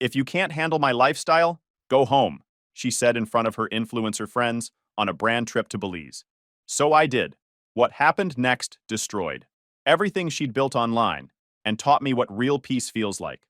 If you can't handle my lifestyle, go home, she said in front of her influencer friends on a brand trip to Belize. So I did. What happened next destroyed everything she'd built online and taught me what real peace feels like.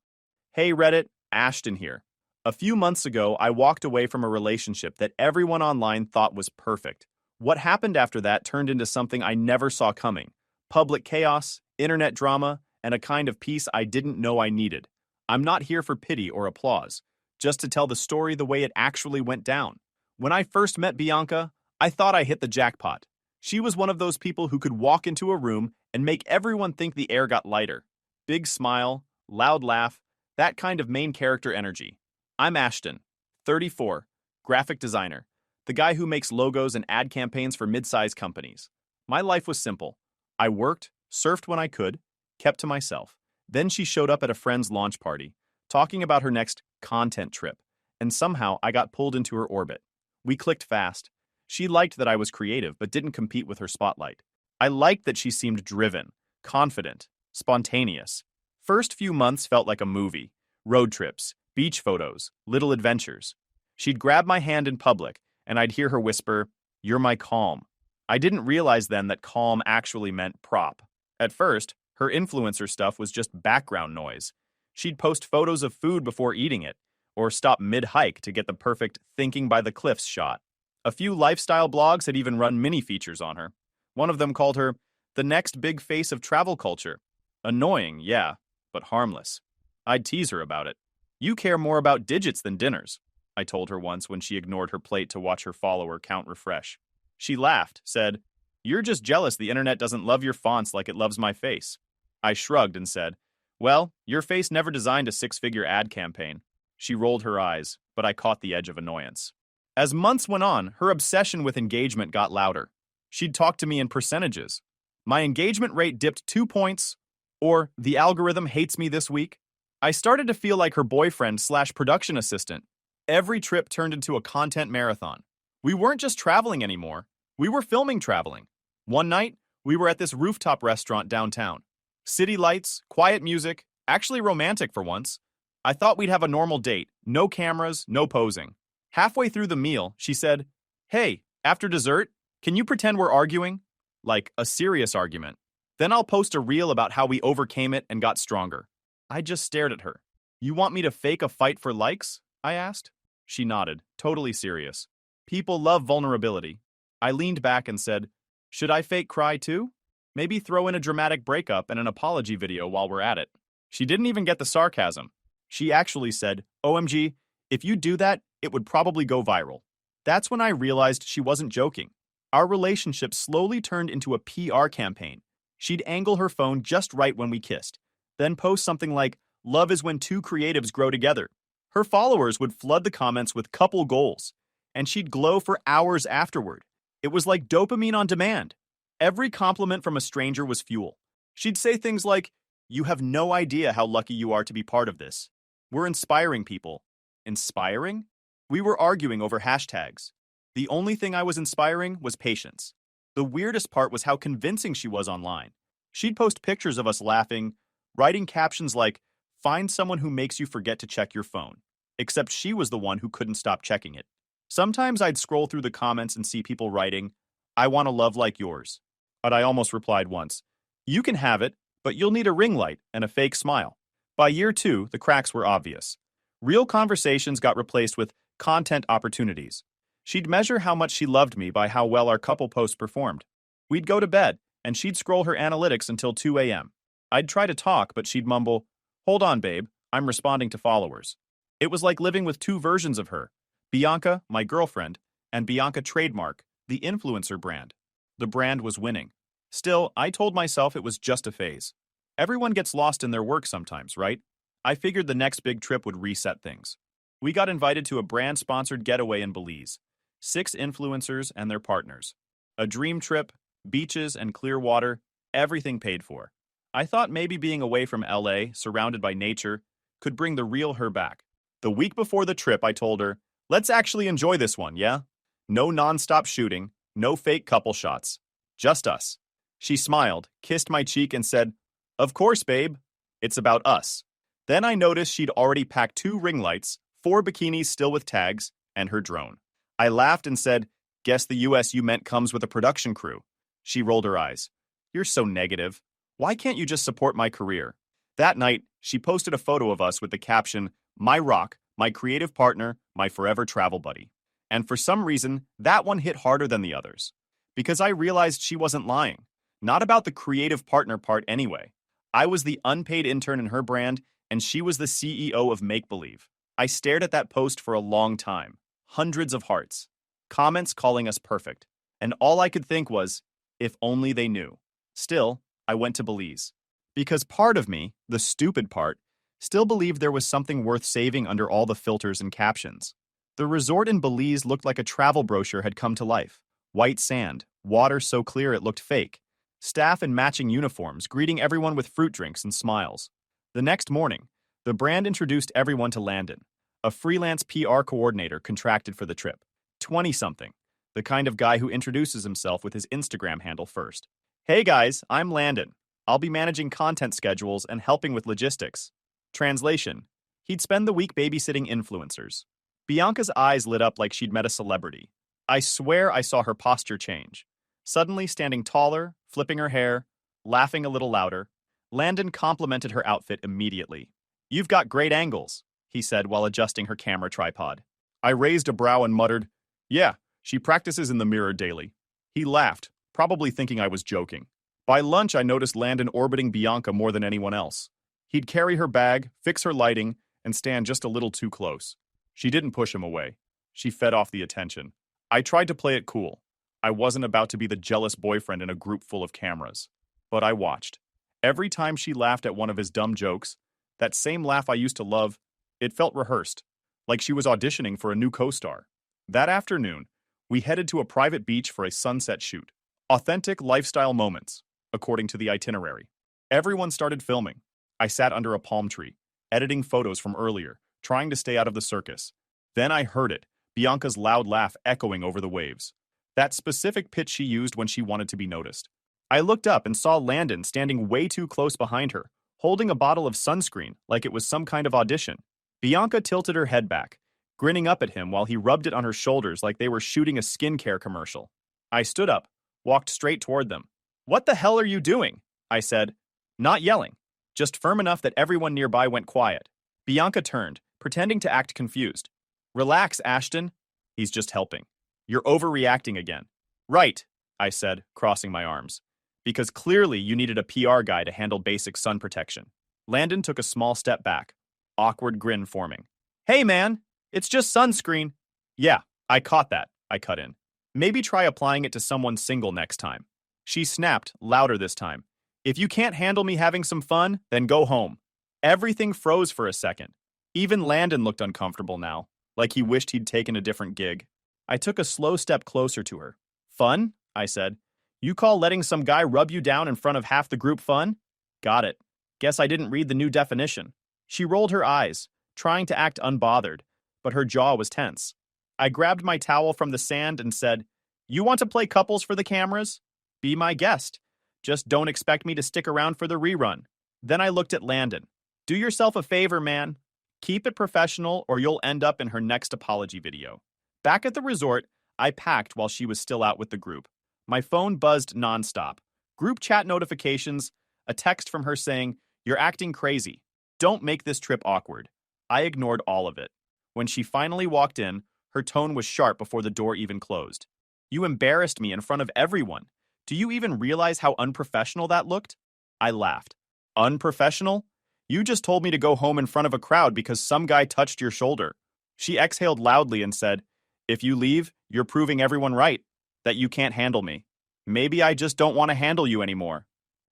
Hey Reddit, Ashton here. A few months ago, I walked away from a relationship that everyone online thought was perfect. What happened after that turned into something I never saw coming. Public chaos, internet drama, and a kind of peace I didn't know I needed. I'm not here for pity or applause, just to tell the story the way it actually went down. When I first met Bianca, I thought I hit the jackpot. She was one of those people who could walk into a room and make everyone think the air got lighter. Big smile, loud laugh, that kind of main character energy. I'm Ashton, 34, graphic designer, the guy who makes logos and ad campaigns for mid-sized companies. My life was simple. I worked, surfed when I could, kept to myself. Then she showed up at a friend's launch party, talking about her next content trip, and somehow I got pulled into her orbit. We clicked fast. She liked that I was creative but didn't compete with her spotlight. I liked that she seemed driven, confident, spontaneous. First few months felt like a movie. Road trips, beach photos, little adventures. She'd grab my hand in public, and I'd hear her whisper, "You're my calm." I didn't realize then that calm actually meant prop. At first, her influencer stuff was just background noise. She'd post photos of food before eating it, or stop mid-hike to get the perfect thinking by the cliffs shot. A few lifestyle blogs had even run mini features on her. One of them called her the next big face of travel culture. Annoying, yeah, but harmless. I'd tease her about it. You care more about digits than dinners, I told her once when she ignored her plate to watch her follower count refresh. She laughed, said, "You're just jealous the internet doesn't love your fonts like it loves my face." I shrugged and said, "Well, your face never designed a six-figure ad campaign." She rolled her eyes, but I caught the edge of annoyance. As months went on, her obsession with engagement got louder. She'd talk to me in percentages. My engagement rate dipped 2 points, or the algorithm hates me this week. I started to feel like her boyfriend/production assistant. Every trip turned into a content marathon. We weren't just traveling anymore. We were filming traveling. One night, we were at this rooftop restaurant downtown. City lights, quiet music, actually romantic for once. I thought we'd have a normal date, no cameras, no posing. Halfway through the meal, she said, "Hey, after dessert, can you pretend we're arguing? Like a serious argument. Then I'll post a reel about how we overcame it and got stronger." I just stared at her. "You want me to fake a fight for likes?" I asked. She nodded, totally serious. People love vulnerability. I leaned back and said, "Should I fake cry too? Maybe throw in a dramatic breakup and an apology video while we're at it." She didn't even get the sarcasm. She actually said, "OMG, if you do that, it would probably go viral." That's when I realized she wasn't joking. Our relationship slowly turned into a PR campaign. She'd angle her phone just right when we kissed, then post something like, "Love is when two creatives grow together." Her followers would flood the comments with couple goals, and she'd glow for hours afterward. It was like dopamine on demand. Every compliment from a stranger was fuel. She'd say things like, "You have no idea how lucky you are to be part of this. We're inspiring people." Inspiring? We were arguing over hashtags. The only thing I was inspiring was patience. The weirdest part was how convincing she was online. She'd post pictures of us laughing, writing captions like, "Find someone who makes you forget to check your phone." Except she was the one who couldn't stop checking it. Sometimes I'd scroll through the comments and see people writing, "I want a love like yours." But I almost replied once, "You can have it, but you'll need a ring light and a fake smile." By year 2, the cracks were obvious. Real conversations got replaced with content opportunities. She'd measure how much she loved me by how well our couple posts performed. We'd go to bed, and she'd scroll her analytics until 2 a.m. I'd try to talk, but she'd mumble, "Hold on, babe, I'm responding to followers." It was like living with two versions of her. Bianca, my girlfriend, and Bianca Trademark, the influencer brand. The brand was winning. Still, I told myself it was just a phase. Everyone gets lost in their work sometimes, right? I figured the next big trip would reset things. We got invited to a brand-sponsored getaway in Belize. 6 influencers and their partners. A dream trip, beaches and clear water, everything paid for. I thought maybe being away from LA, surrounded by nature, could bring the real her back. The week before the trip, I told her, "Let's actually enjoy this one, yeah? No non-stop shooting, no fake couple shots. Just us." She smiled, kissed my cheek, and said, "Of course, babe. It's about us." Then I noticed she'd already packed 2 ring lights, 4 bikinis still with tags, and her drone. I laughed and said, "Guess the US you meant comes with a production crew." She rolled her eyes. "You're so negative. Why can't you just support my career?" That night, she posted a photo of us with the caption, "My rock, my creative partner, my forever travel buddy." And for some reason, that one hit harder than the others. Because I realized she wasn't lying. Not about the creative partner part anyway. I was the unpaid intern in her brand, and she was the CEO of Make Believe. I stared at that post for a long time. Hundreds of hearts. Comments calling us perfect. And all I could think was, if only they knew. Still, I went to Belize. Because part of me, the stupid part, still believed there was something worth saving under all the filters and captions. The resort in Belize looked like a travel brochure had come to life. White sand, water so clear it looked fake. Staff in matching uniforms greeting everyone with fruit drinks and smiles. The next morning, the brand introduced everyone to Landon, a freelance PR coordinator contracted for the trip. 20-something, the kind of guy who introduces himself with his Instagram handle first. "Hey guys, I'm Landon. I'll be managing content schedules and helping with logistics." Translation: he'd spend the week babysitting influencers. Bianca's eyes lit up like she'd met a celebrity. I swear I saw her posture change. Suddenly standing taller, flipping her hair, laughing a little louder. Landon complimented her outfit immediately. "You've got great angles," he said while adjusting her camera tripod. I raised a brow and muttered, "Yeah, she practices in the mirror daily." He laughed, probably thinking I was joking. By lunch, I noticed Landon orbiting Bianca more than anyone else. He'd carry her bag, fix her lighting, and stand just a little too close. She didn't push him away. She fed off the attention. I tried to play it cool. I wasn't about to be the jealous boyfriend in a group full of cameras. But I watched. Every time she laughed at one of his dumb jokes, that same laugh I used to love, it felt rehearsed, like she was auditioning for a new co-star. That afternoon, we headed to a private beach for a sunset shoot. Authentic lifestyle moments, according to the itinerary. Everyone started filming. I sat under a palm tree, editing photos from earlier, trying to stay out of the circus. Then I heard it, Bianca's loud laugh echoing over the waves. That specific pitch she used when she wanted to be noticed. I looked up and saw Landon standing way too close behind her, holding a bottle of sunscreen like it was some kind of audition. Bianca tilted her head back, grinning up at him while he rubbed it on her shoulders like they were shooting a skincare commercial. I stood up, walked straight toward them. "What the hell are you doing?" I said, not yelling, just firm enough that everyone nearby went quiet. Bianca turned, pretending to act confused. "Relax, Ashton." "He's just helping." "You're overreacting again." "Right," I said, crossing my arms. "Because clearly you needed a PR guy to handle basic sun protection." Landon took a small step back, awkward grin forming. "Hey man, it's just sunscreen." "Yeah, I caught that," I cut in. "Maybe try applying it to someone single next time." She snapped, louder this time. "If you can't handle me having some fun, then go home." Everything froze for a second. Even Landon looked uncomfortable now, like he wished he'd taken a different gig. I took a slow step closer to her. "Fun?" I said. "You call letting some guy rub you down in front of half the group fun?" "Got it. Guess I didn't read the new definition." She rolled her eyes, trying to act unbothered, but her jaw was tense. I grabbed my towel from the sand and said, "You want to play couples for the cameras? Be my guest. Just don't expect me to stick around for the rerun." Then I looked at Landon. "Do yourself a favor, man. Keep it professional or you'll end up in her next apology video." Back at the resort, I packed while she was still out with the group. My phone buzzed nonstop. Group chat notifications, a text from her saying, "You're acting crazy. Don't make this trip awkward." I ignored all of it. When she finally walked in, her tone was sharp before the door even closed. "You embarrassed me in front of everyone. Do you even realize how unprofessional that looked?" I laughed. "Unprofessional? You just told me to go home in front of a crowd because some guy touched your shoulder." She exhaled loudly and said, "If you leave, you're proving everyone right, that you can't handle me. Maybe I just don't want to handle you anymore."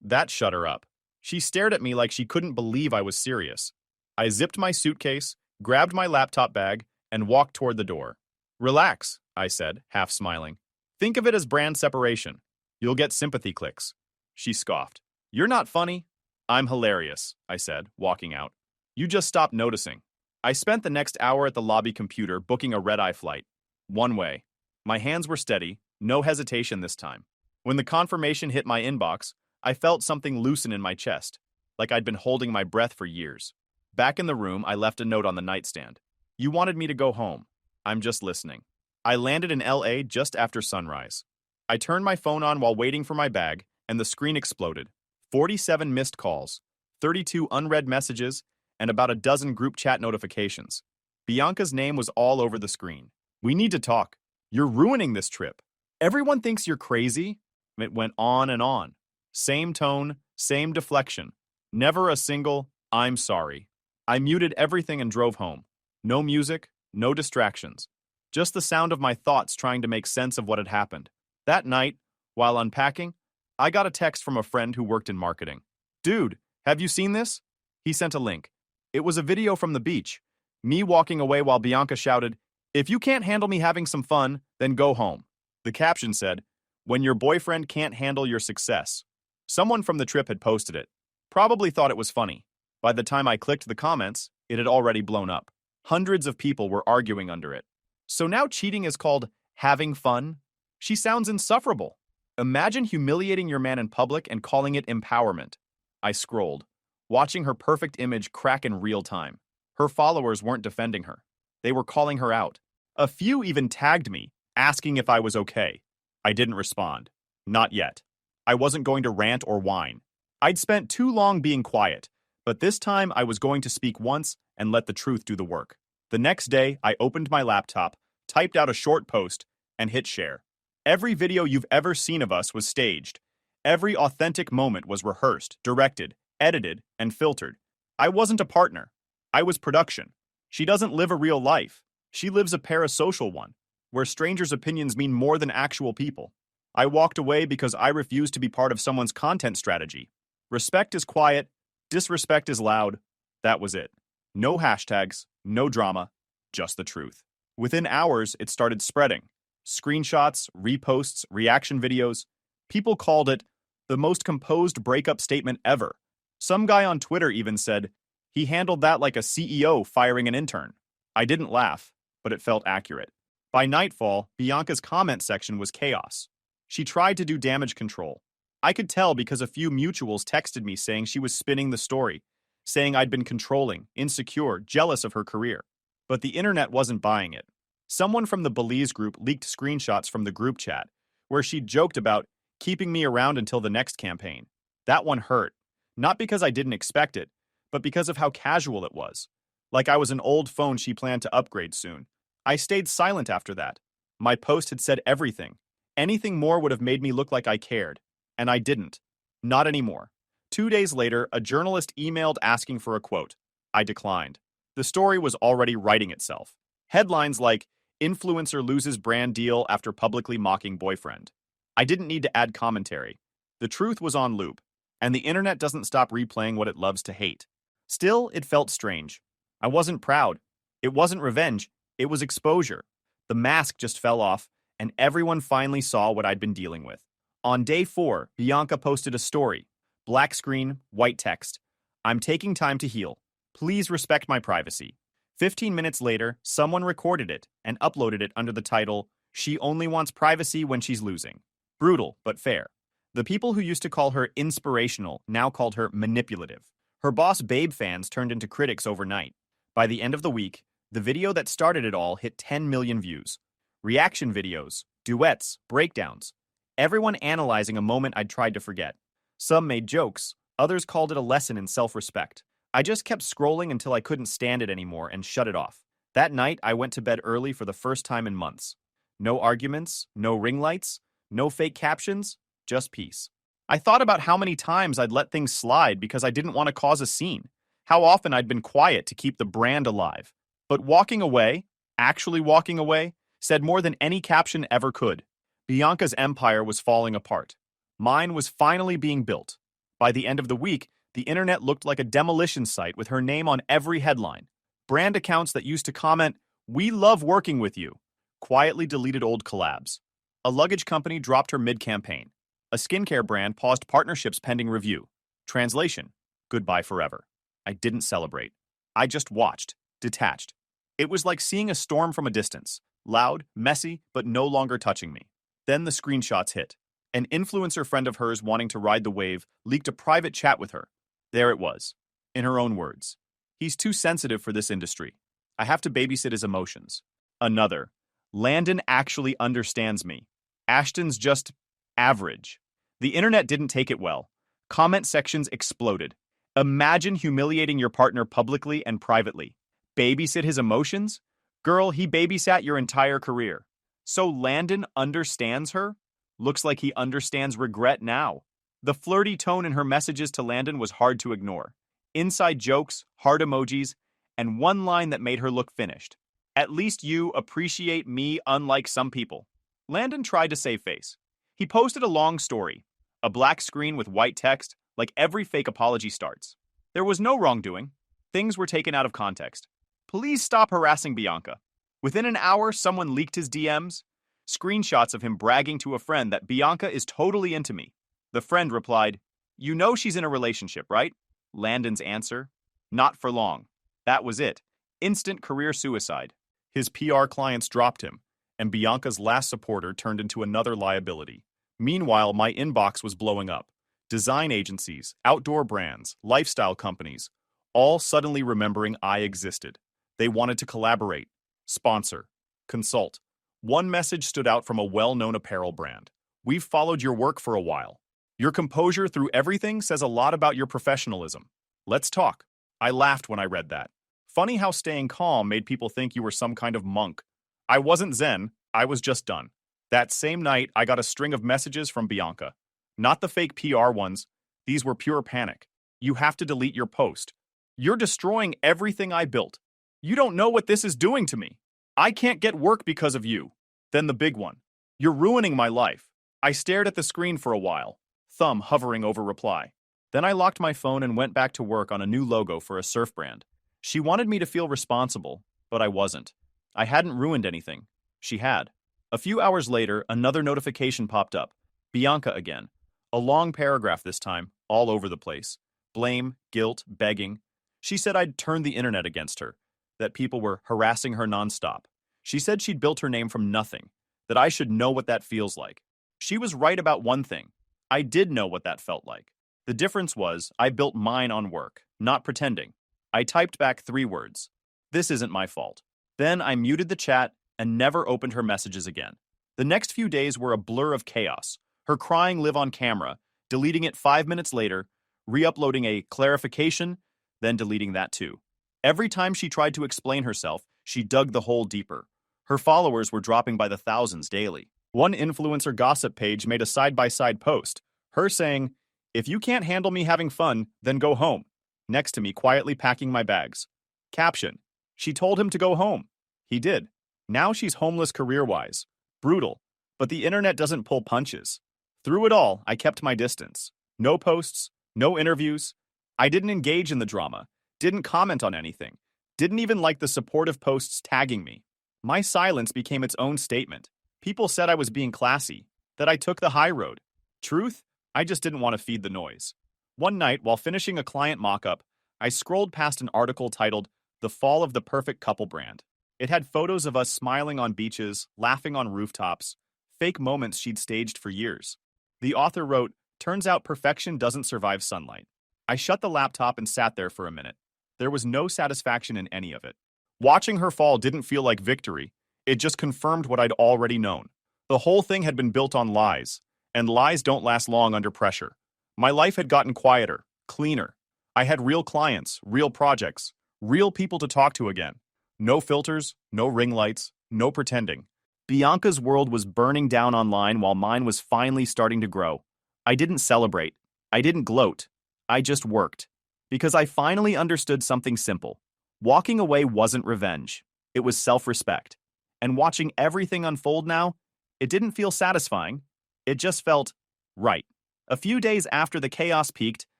That shut her up. She stared at me like she couldn't believe I was serious. I zipped my suitcase, grabbed my laptop bag, and walked toward the door. "Relax," I said, half smiling. "Think of it as brand separation. You'll get sympathy clicks." She scoffed. "You're not funny." "I'm hilarious," I said, walking out. "You just stopped noticing." I spent the next hour at the lobby computer booking a red-eye flight. One way. My hands were steady, no hesitation this time. When the confirmation hit my inbox, I felt something loosen in my chest, like I'd been holding my breath for years. Back in the room, I left a note on the nightstand. You wanted me to go home. I'm just listening. I landed in LA just after sunrise. I turned my phone on while waiting for my bag, and the screen exploded. 47 missed calls, 32 unread messages, and about a dozen group chat notifications. Bianca's name was all over the screen. We need to talk. You're ruining this trip. Everyone thinks you're crazy. It went on and on. Same tone, same deflection. Never a single, I'm sorry. I muted everything and drove home. No music, no distractions. Just the sound of my thoughts trying to make sense of what had happened. That night, while unpacking, I got a text from a friend who worked in marketing. Dude, have you seen this? He sent a link. It was a video from the beach. Me walking away while Bianca shouted, "If you can't handle me having some fun, then go home." The caption said, "When your boyfriend can't handle your success." Someone from the trip had posted it. Probably thought it was funny. By the time I clicked the comments, it had already blown up. Hundreds of people were arguing under it. So now cheating is called having fun? She sounds insufferable. Imagine humiliating your man in public and calling it empowerment. I scrolled, watching her perfect image crack in real time. Her followers weren't defending her. They were calling her out. A few even tagged me, asking if I was okay. I didn't respond. Not yet. I wasn't going to rant or whine. I'd spent too long being quiet, but this time I was going to speak once and let the truth do the work. The next day, I opened my laptop, typed out a short post, and hit share. Every video you've ever seen of us was staged. Every authentic moment was rehearsed, directed, edited, and filtered. I wasn't a partner. I was production. She doesn't live a real life. She lives a parasocial one, where strangers' opinions mean more than actual people. I walked away because I refused to be part of someone's content strategy. Respect is quiet, disrespect is loud. That was it. No hashtags, no drama, just the truth. Within hours, it started spreading. Screenshots, reposts, reaction videos. People called it the most composed breakup statement ever. Some guy on Twitter even said, he handled that like a CEO firing an intern. I didn't laugh, but it felt accurate. By nightfall, Bianca's comment section was chaos. She tried to do damage control. I could tell because a few mutuals texted me saying she was spinning the story, saying I'd been controlling, insecure, jealous of her career. But the internet wasn't buying it. Someone from the Belize group leaked screenshots from the group chat, where she joked about keeping me around until the next campaign. That one hurt. Not because I didn't expect it, but because of how casual it was. Like I was an old phone she planned to upgrade soon. I stayed silent after that. My post had said everything. Anything more would have made me look like I cared. And I didn't. Not anymore. 2 days later, a journalist emailed asking for a quote. I declined. The story was already writing itself. Headlines like, "Influencer loses brand deal after publicly mocking boyfriend." I didn't need to add commentary. The truth was on loop, and the internet doesn't stop replaying what it loves to hate. Still, it felt strange. I wasn't proud. It wasn't revenge. It was exposure. The mask just fell off, and everyone finally saw what I'd been dealing with. On day 4, Bianca posted a story. Black screen, white text. "I'm taking time to heal. Please respect my privacy." 15 minutes later, someone recorded it and uploaded it under the title, "She only wants privacy when she's losing." Brutal, but fair. The people who used to call her inspirational now called her manipulative. Her Boss Babe fans turned into critics overnight. By the end of the week, the video that started it all hit 10 million views. Reaction videos, duets, breakdowns. Everyone analyzing a moment I'd tried to forget. Some made jokes, others called it a lesson in self-respect. I just kept scrolling until I couldn't stand it anymore and shut it off. That night, I went to bed early for the first time in months. No arguments, no ring lights, no fake captions, just peace. I thought about how many times I'd let things slide because I didn't want to cause a scene. How often I'd been quiet to keep the brand alive. But walking away, actually walking away, said more than any caption ever could. Bianca's empire was falling apart. Mine was finally being built. By the end of the week, the internet looked like a demolition site with her name on every headline. Brand accounts that used to comment, "We love working with you," quietly deleted old collabs. A luggage company dropped her mid-campaign. A skincare brand paused partnerships pending review. Translation: goodbye forever. I didn't celebrate. I just watched, detached. It was like seeing a storm from a distance. Loud, messy, but no longer touching me. Then the screenshots hit. An influencer friend of hers wanting to ride the wave leaked a private chat with her. There it was, in her own words. He's too sensitive for this industry. I have to babysit his emotions. Another. Landon actually understands me. Ashton's just average. The internet didn't take it well. Comment sections exploded. Imagine humiliating your partner publicly and privately. Babysit his emotions? Girl, he babysat your entire career. So Landon understands her? Looks like he understands regret now. The flirty tone in her messages to Landon was hard to ignore. Inside jokes, heart emojis, and one line that made her look finished. At least you appreciate me unlike some people. Landon tried to save face. He posted a long story, a black screen with white text, like every fake apology starts. There was no wrongdoing. Things were taken out of context. Please stop harassing Bianca. Within an hour, someone leaked his DMs, screenshots of him bragging to a friend that Bianca is totally into me. The friend replied, "You know she's in a relationship, right?" Landon's answer, "Not for long." That was it. Instant career suicide. His PR clients dropped him, and Bianca's last supporter turned into another liability. Meanwhile, my inbox was blowing up. Design agencies, outdoor brands, lifestyle companies, all suddenly remembering I existed. They wanted to collaborate, sponsor, consult. One message stood out from a well-known apparel brand. "We've followed your work for a while. Your composure through everything says a lot about your professionalism. Let's talk." I laughed when I read that. Funny how staying calm made people think you were some kind of monk. I wasn't Zen, I was just done. That same night, I got a string of messages from Bianca. Not the fake PR ones. These were pure panic. "You have to delete your post. You're destroying everything I built. You don't know what this is doing to me. I can't get work because of you." Then the big one. "You're ruining my life." I stared at the screen for a while, thumb hovering over reply. Then I locked my phone and went back to work on a new logo for a surf brand. She wanted me to feel responsible, but I wasn't. I hadn't ruined anything. She had. A few hours later, another notification popped up. Bianca again. A long paragraph this time, all over the place. Blame, guilt, begging. She said I'd turned the internet against her, that people were harassing her nonstop. She said she'd built her name from nothing, that I should know what that feels like. She was right about one thing. I did know what that felt like. The difference was I built mine on work, not pretending. I typed back 3 words. "This isn't my fault." Then I muted the chat and never opened her messages again. The next few days were a blur of chaos. Her crying live on camera, deleting it 5 minutes later, re-uploading a clarification, then deleting that too. Every time she tried to explain herself, she dug the hole deeper. Her followers were dropping by the thousands daily. One influencer gossip page made a side-by-side post, her saying, "If you can't handle me having fun, then go home," next to me quietly packing my bags. Caption, "She told him to go home." He did. Now she's homeless career-wise. Brutal. But the internet doesn't pull punches. Through it all, I kept my distance. No posts, no interviews. I didn't engage in the drama, didn't comment on anything, didn't even like the supportive posts tagging me. My silence became its own statement. People said I was being classy, that I took the high road. Truth? I just didn't want to feed the noise. One night, while finishing a client mock-up, I scrolled past an article titled "The Fall of the Perfect Couple Brand." It had photos of us smiling on beaches, laughing on rooftops, fake moments she'd staged for years. The author wrote, "Turns out perfection doesn't survive sunlight." I shut the laptop and sat there for a minute. There was no satisfaction in any of it. Watching her fall didn't feel like victory. It just confirmed what I'd already known. The whole thing had been built on lies, and lies don't last long under pressure. My life had gotten quieter, cleaner. I had real clients, real projects, real people to talk to again. No filters, no ring lights, no pretending. Bianca's world was burning down online while mine was finally starting to grow. I didn't celebrate. I didn't gloat. I just worked. Because I finally understood something simple. Walking away wasn't revenge. It was self-respect. And watching everything unfold now, it didn't feel satisfying. It just felt right. A few days after the chaos peaked,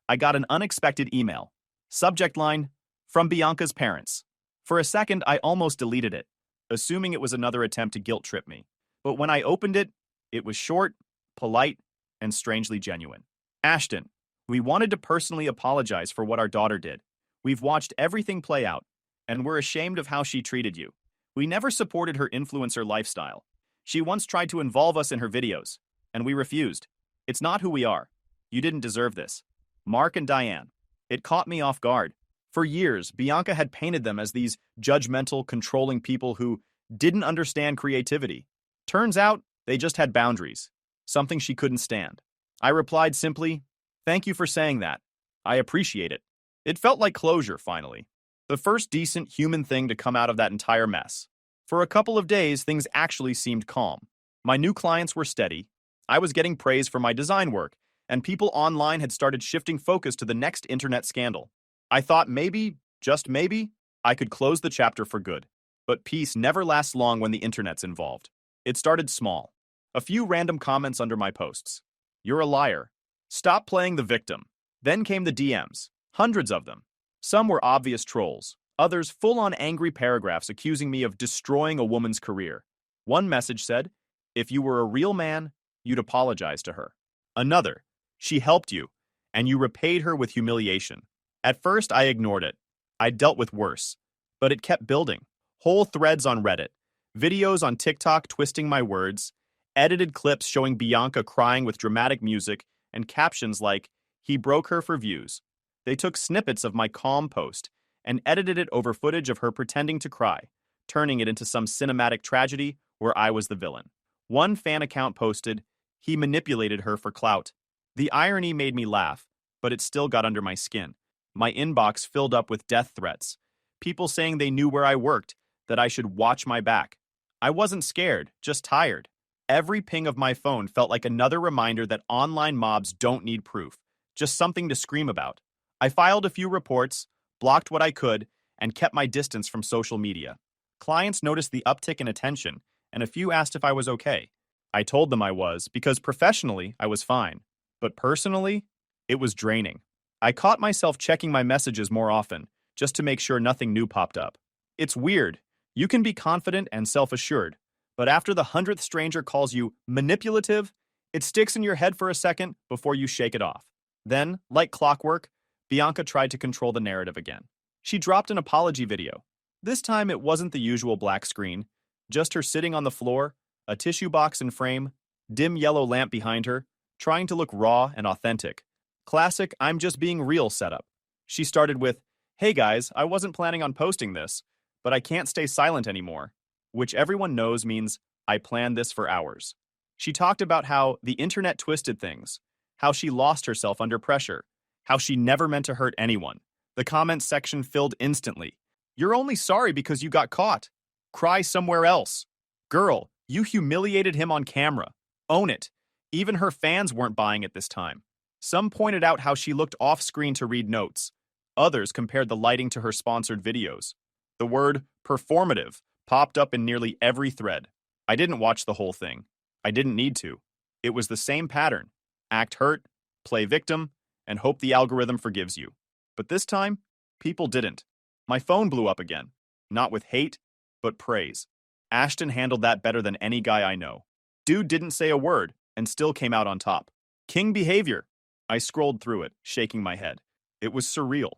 I got an unexpected email. Subject line, "From Bianca's parents." For a second, I almost deleted it, assuming it was another attempt to guilt trip me. But when I opened it, it was short, polite, and strangely genuine. "Ashton, we wanted to personally apologize for what our daughter did. We've watched everything play out, and we're ashamed of how she treated you. We never supported her influencer lifestyle. She once tried to involve us in her videos, and we refused. It's not who we are. You didn't deserve this. Mark and Diane." It caught me off guard. For years, Bianca had painted them as these judgmental, controlling people who didn't understand creativity. Turns out, they just had boundaries, something she couldn't stand. I replied simply, "Thank you for saying that. I appreciate it." It felt like closure, finally. The first decent human thing to come out of that entire mess. For a couple of days, things actually seemed calm. My new clients were steady. I was getting praise for my design work, and people online had started shifting focus to the next internet scandal. I thought maybe, just maybe, I could close the chapter for good. But peace never lasts long when the internet's involved. It started small. A few random comments under my posts. "You're a liar. Stop playing the victim." Then came the DMs. Hundreds of them. Some were obvious trolls. Others full-on angry paragraphs accusing me of destroying a woman's career. One message said, "If you were a real man, you'd apologize to her." Another, "She helped you, and you repaid her with humiliation." At first, I ignored it. I dealt with worse. But it kept building. Whole threads on Reddit, videos on TikTok twisting my words, edited clips showing Bianca crying with dramatic music, and captions like, "He broke her for views." They took snippets of my calm post and edited it over footage of her pretending to cry, turning it into some cinematic tragedy where I was the villain. One fan account posted, "He manipulated her for clout." The irony made me laugh, but it still got under my skin. My inbox filled up with death threats, people saying they knew where I worked, that I should watch my back. I wasn't scared, just tired. Every ping of my phone felt like another reminder that online mobs don't need proof, just something to scream about. I filed a few reports, blocked what I could, and kept my distance from social media. Clients noticed the uptick in attention, and a few asked if I was okay. I told them I was, because professionally, I was fine. But personally, it was draining. I caught myself checking my messages more often, just to make sure nothing new popped up. It's weird. You can be confident and self-assured, but after the 100th stranger calls you manipulative, it sticks in your head for a second before you shake it off. Then, like clockwork, Bianca tried to control the narrative again. She dropped an apology video. This time it wasn't the usual black screen, just her sitting on the floor, a tissue box in frame, dim yellow lamp behind her, trying to look raw and authentic. Classic "I'm just being real" setup. She started with, "Hey guys, I wasn't planning on posting this, but I can't stay silent anymore," which everyone knows means I planned this for hours. She talked about how the internet twisted things, how she lost herself under pressure, how she never meant to hurt anyone. The comments section filled instantly. "You're only sorry because you got caught. Cry somewhere else. Girl, you humiliated him on camera. Own it." Even her fans weren't buying it this time. Some pointed out how she looked off-screen to read notes. Others compared the lighting to her sponsored videos. The word performative popped up in nearly every thread. I didn't watch the whole thing. I didn't need to. It was the same pattern. Act hurt, play victim, and hope the algorithm forgives you. But this time, people didn't. My phone blew up again. Not with hate, but praise. Ashton handled that better than any guy I know. Dude didn't say a word and still came out on top. King behavior. I scrolled through it, shaking my head. It was surreal.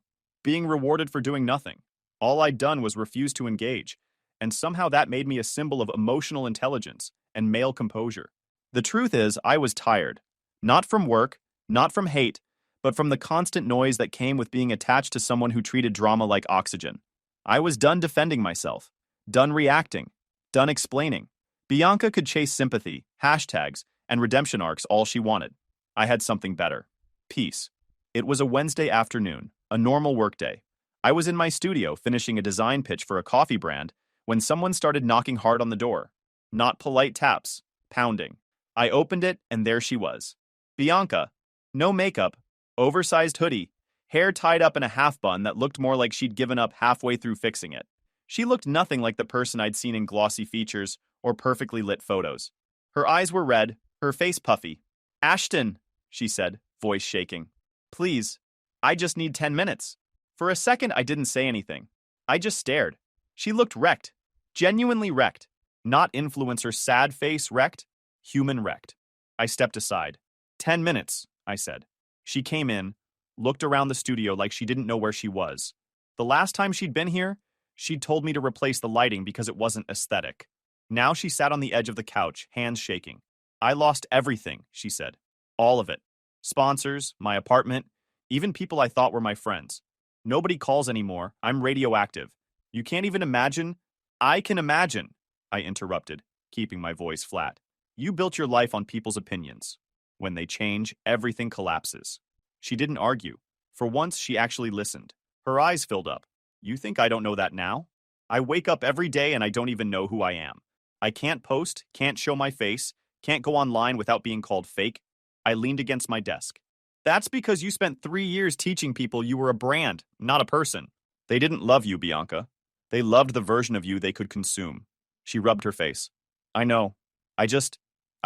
Being rewarded for doing nothing. All I'd done was refuse to engage, and somehow that made me a symbol of emotional intelligence and male composure. The truth is, I was tired. Not from work, not from hate, but from the constant noise that came with being attached to someone who treated drama like oxygen. I was done defending myself, done reacting, done explaining. Bianca could chase sympathy, hashtags, and redemption arcs all she wanted. I had something better. Peace. It was a Wednesday afternoon, a normal workday. I was in my studio finishing a design pitch for a coffee brand when someone started knocking hard on the door. Not polite taps, pounding. I opened it, and there she was. Bianca. No makeup, oversized hoodie, hair tied up in a half bun that looked more like she'd given up halfway through fixing it. She looked nothing like the person I'd seen in glossy features or perfectly lit photos. Her eyes were red, her face puffy. "Ashton," she said, voice shaking. "Please, I just need 10 minutes. For a second, I didn't say anything. I just stared. She looked wrecked. Genuinely wrecked. Not influencer sad face wrecked. Human wrecked. I stepped aside. 10 minutes, I said. She came in, looked around the studio like she didn't know where she was. The last time she'd been here, she'd told me to replace the lighting because it wasn't aesthetic. Now she sat on the edge of the couch, hands shaking. "I lost everything," she said. "All of it. Sponsors, my apartment, even people I thought were my friends. Nobody calls anymore. I'm radioactive. You can't even imagine? I can imagine, I interrupted, keeping my voice flat. You built your life on people's opinions. When they change, everything collapses. She didn't argue. For once, she actually listened. Her eyes filled up. You think I don't know that now? I wake up every day and I don't even know who I am. I can't post, can't show my face, can't go online without being called fake. I leaned against my desk. That's because you spent 3 years teaching people you were a brand, not a person. They didn't love you, Bianca. They loved the version of you they could consume. She rubbed her face. I know. I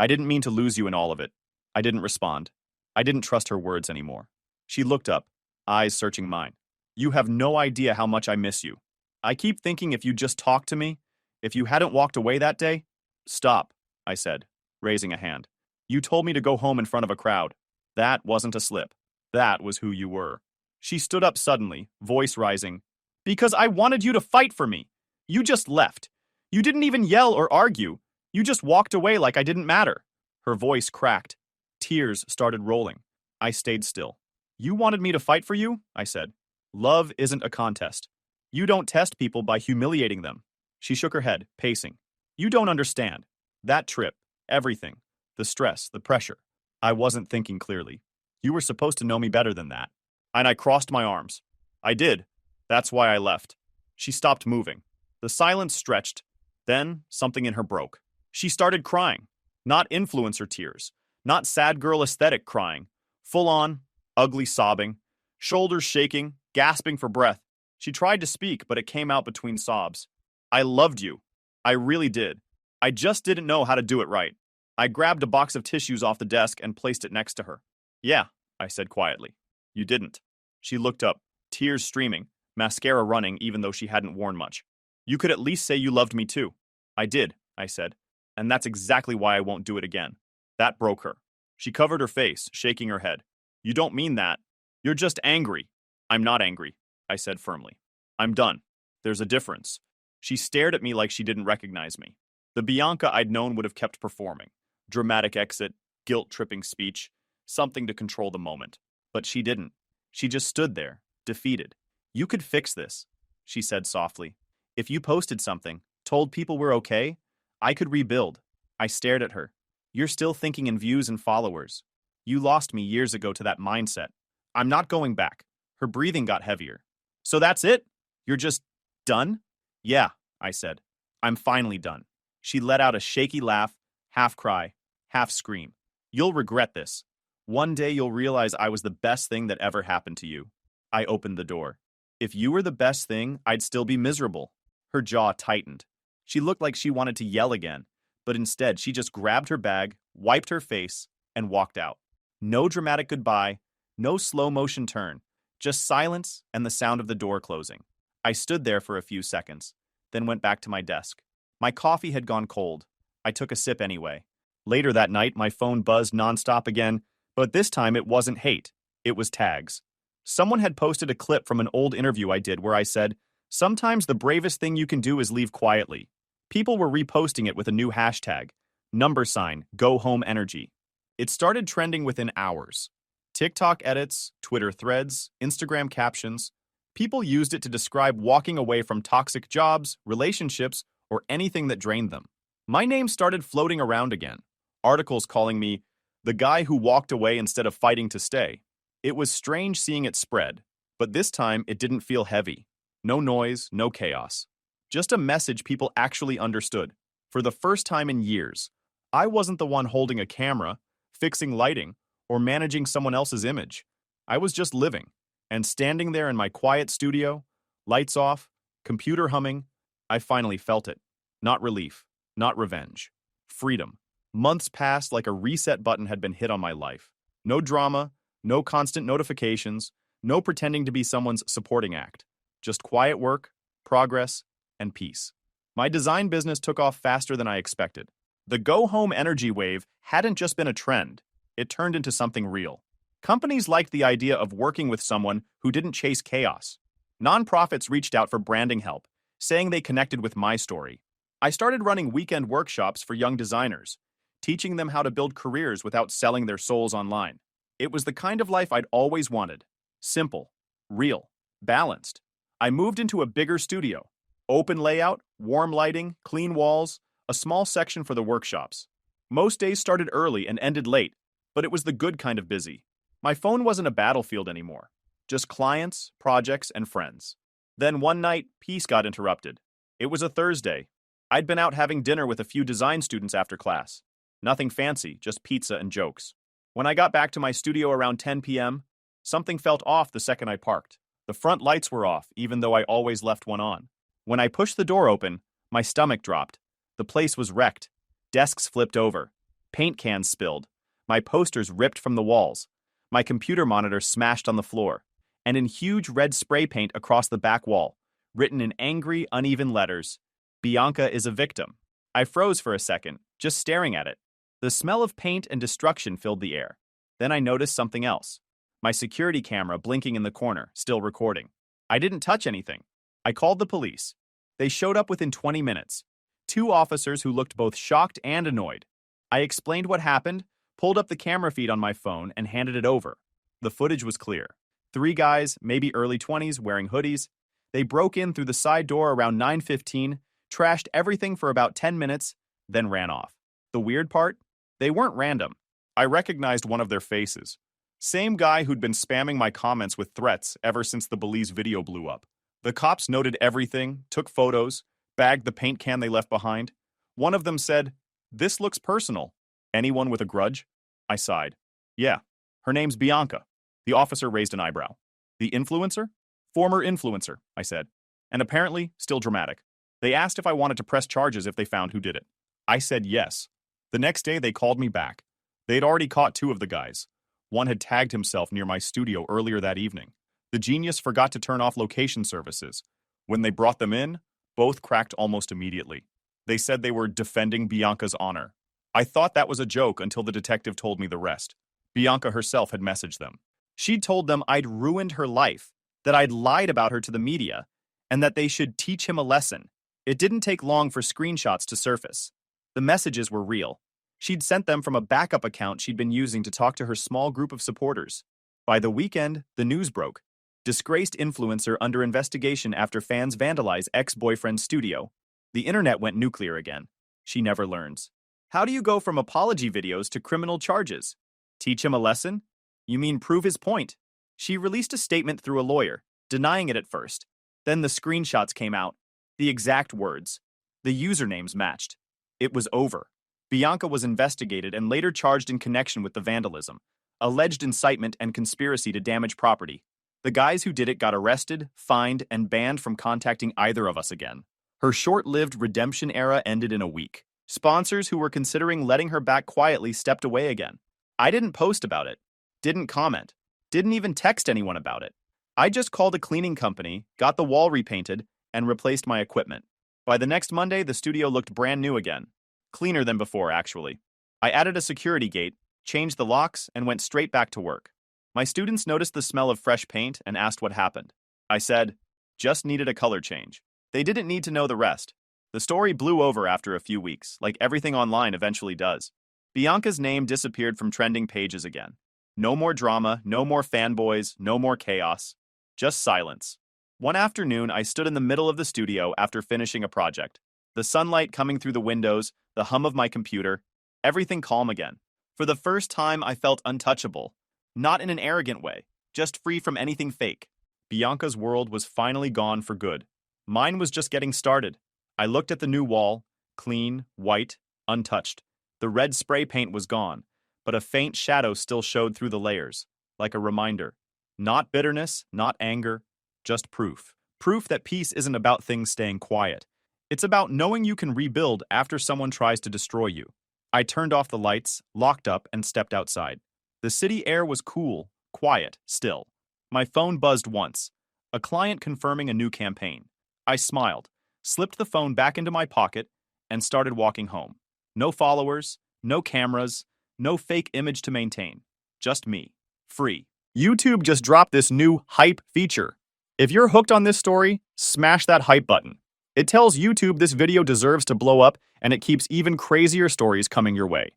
didn't mean to lose you in all of it. I didn't respond. I didn't trust her words anymore. She looked up, eyes searching mine. You have no idea how much I miss you. I keep thinking if you just talked to me, if you hadn't walked away that day. Stop, I said, raising a hand. You told me to go home in front of a crowd. That wasn't a slip. That was who you were. She stood up suddenly, voice rising. Because I wanted you to fight for me. You just left. You didn't even yell or argue. You just walked away like I didn't matter. Her voice cracked. Tears started rolling. I stayed still. You wanted me to fight for you? I said. Love isn't a contest. You don't test people by humiliating them. She shook her head, pacing. You don't understand. That trip, everything, the stress, the pressure. I wasn't thinking clearly. You were supposed to know me better than that. And I crossed my arms. I did. That's why I left. She stopped moving. The silence stretched. Then something in her broke. She started crying. Not influencer tears. Not sad girl aesthetic crying. Full on, ugly sobbing. Shoulders shaking, gasping for breath. She tried to speak, but it came out between sobs. I loved you. I really did. I just didn't know how to do it right. I grabbed a box of tissues off the desk and placed it next to her. Yeah, I said quietly. You didn't. She looked up, tears streaming, mascara running even though she hadn't worn much. You could at least say you loved me too. I did, I said. And that's exactly why I won't do it again. That broke her. She covered her face, shaking her head. You don't mean that. You're just angry. I'm not angry, I said firmly. I'm done. There's a difference. She stared at me like she didn't recognize me. The Bianca I'd known would have kept performing. Dramatic exit, guilt-tripping speech, something to control the moment. But she didn't. She just stood there, defeated. You could fix this, she said softly. If you posted something, told people we're okay, I could rebuild. I stared at her. You're still thinking in views and followers. You lost me years ago to that mindset. I'm not going back. Her breathing got heavier. So that's it? You're just done? Yeah, I said. I'm finally done. She let out a shaky laugh, half cry, half scream. You'll regret this. One day you'll realize I was the best thing that ever happened to you. I opened the door. If you were the best thing, I'd still be miserable. Her jaw tightened. She looked like she wanted to yell again, but instead she just grabbed her bag, wiped her face, and walked out. No dramatic goodbye, no slow motion turn, just silence and the sound of the door closing. I stood there for a few seconds, then went back to my desk. My coffee had gone cold. I took a sip anyway. Later that night, my phone buzzed nonstop again, but this time it wasn't hate. It was tags. Someone had posted a clip from an old interview I did where I said, sometimes the bravest thing you can do is leave quietly. People were reposting it with a new hashtag, #GoHomeEnergy. It started trending within hours. TikTok edits, Twitter threads, Instagram captions. People used it to describe walking away from toxic jobs, relationships, or anything that drained them. My name started floating around again. Articles calling me the guy who walked away instead of fighting to stay. It was strange seeing it spread, but this time it didn't feel heavy. No noise, no chaos. Just a message people actually understood. For the first time in years, I wasn't the one holding a camera, fixing lighting, or managing someone else's image. I was just living, and standing there in my quiet studio, lights off, computer humming, I finally felt it. Not relief, not revenge. Freedom. Months passed like a reset button had been hit on my life. No drama, no constant notifications, no pretending to be someone's supporting act. Just quiet work, progress, and peace. My design business took off faster than I expected. The go-home energy wave hadn't just been a trend. It turned into something real. Companies liked the idea of working with someone who didn't chase chaos. Nonprofits reached out for branding help, saying they connected with my story. I started running weekend workshops for young designers, teaching them how to build careers without selling their souls online. It was the kind of life I'd always wanted. Simple, real, Balanced. I moved into a bigger studio. Open layout, warm lighting, clean walls, a small section for the workshops. Most days started early and ended late, but it was the good kind of busy. My phone wasn't a battlefield anymore. Just clients, projects, and friends. Then one night, peace got interrupted. It was a Thursday. I'd been out having dinner with a few design students after class. Nothing fancy, just pizza and jokes. When I got back to my studio around 10 p.m., something felt off the second I parked. The front lights were off, even though I always left one on. When I pushed the door open, my stomach dropped. The place was wrecked. Desks flipped over. Paint cans spilled. My posters ripped from the walls. My computer monitor smashed on the floor. And in huge red spray paint across the back wall, written in angry, uneven letters, "Bianca is a victim." I froze for a second, just staring at it. The smell of paint and destruction filled the air. Then I noticed something else. My security camera blinking in the corner, still recording. I didn't touch anything. I called the police. They showed up within 20 minutes. 2 officers who looked both shocked and annoyed. I explained what happened, pulled up the camera feed on my phone, and handed it over. The footage was clear. 3 guys, maybe early 20s, wearing hoodies. They broke in through the side door around 9:15, trashed everything for about 10 minutes, then ran off. The weird part? They weren't random. I recognized one of their faces. Same guy who'd been spamming my comments with threats ever since the Belize video blew up. The cops noted everything, took photos, bagged the paint can they left behind. One of them said, "This looks personal. Anyone with a grudge?" I sighed. "Yeah, her name's Bianca." The officer raised an eyebrow. "The influencer?" "Former influencer," I said. "And apparently, still dramatic." They asked if I wanted to press charges if they found who did it. I said yes. The next day, they called me back. They'd already caught 2 of the guys. One had tagged himself near my studio earlier that evening. The genius forgot to turn off location services. When they brought them in, both cracked almost immediately. They said they were defending Bianca's honor. I thought that was a joke until the detective told me the rest. Bianca herself had messaged them. She'd told them I'd ruined her life, that I'd lied about her to the media, and that they should teach him a lesson. It didn't take long for screenshots to surface. The messages were real. She'd sent them from a backup account she'd been using to talk to her small group of supporters. By the weekend, the news broke. Disgraced influencer under investigation after fans vandalize ex-boyfriend's studio. The internet went nuclear again. She never learns. How do you go from apology videos to criminal charges? Teach him a lesson? You mean prove his point? She released a statement through a lawyer, denying it at first. Then the screenshots came out. The exact words. The usernames matched. It was over. Bianca was investigated and later charged in connection with the vandalism, alleged incitement and conspiracy to damage property. The guys who did it got arrested, fined, and banned from contacting either of us again. Her short-lived redemption era ended in a week. Sponsors who were considering letting her back quietly stepped away again. I didn't post about it, didn't comment, didn't even text anyone about it. I just called a cleaning company, got the wall repainted, and replaced my equipment. By the next Monday, the studio looked brand new again. Cleaner than before, actually. I added a security gate, changed the locks, and went straight back to work. My students noticed the smell of fresh paint and asked what happened. I said, just needed a color change. They didn't need to know the rest. The story blew over after a few weeks, like everything online eventually does. Bianca's name disappeared from trending pages again. No more drama, no more fanboys, no more chaos. Just silence. One afternoon, I stood in the middle of the studio after finishing a project. The sunlight coming through the windows, the hum of my computer, everything calm again. For the first time, I felt untouchable. Not in an arrogant way, just free from anything fake. Bianca's world was finally gone for good. Mine was just getting started. I looked at the new wall, clean, white, untouched. The red spray paint was gone, but a faint shadow still showed through the layers, like a reminder. Not bitterness, not anger, just proof. Proof that peace isn't about things staying quiet. It's about knowing you can rebuild after someone tries to destroy you. I turned off the lights, locked up, and stepped outside. The city air was cool, quiet, still. My phone buzzed once. A client confirming a new campaign. I smiled, slipped the phone back into my pocket, and started walking home. No followers, no cameras, no fake image to maintain. Just me. Free. YouTube just dropped this new hype feature. If you're hooked on this story, smash that hype button. It tells YouTube this video deserves to blow up, and it keeps even crazier stories coming your way.